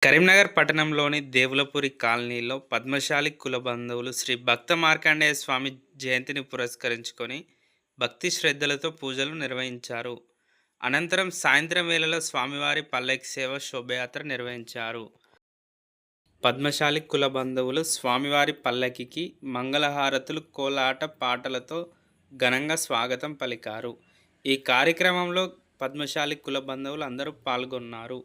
కరీంనగర్ పట్టణంలోని దేవులపూరి కాలనీలో పద్మశాలి కుల బంధువులు శ్రీ భక్త మార్కండేయ స్వామి జయంతిని పురస్కరించుకొని భక్తి శ్రద్ధలతో పూజలు నిర్వహించారు. అనంతరం సాయంత్రం వేళలో స్వామివారి పల్లకి సేవ శోభయాత్ర నిర్వహించారు. పద్మశాలి కుల బంధువులు స్వామివారి పల్లకికి మంగళహారతులు, కోలాట పాటలతో ఘనంగా స్వాగతం పలికారు. ఈ కార్యక్రమంలో పద్మశాలి కుల బంధువులు అందరూ పాల్గొన్నారు.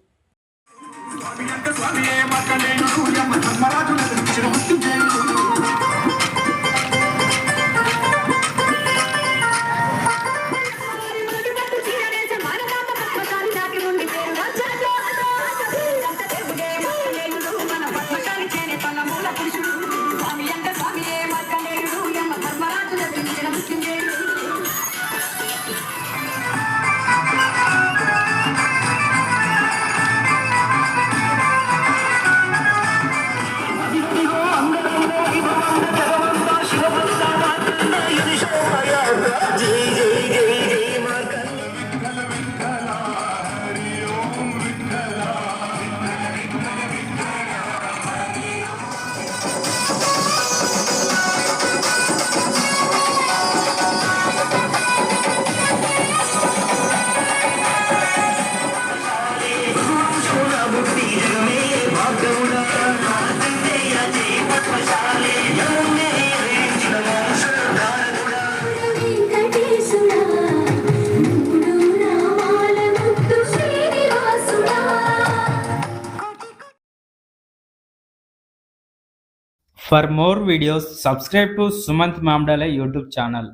For more videos, subscribe to Sumant Mamdale YouTube channel.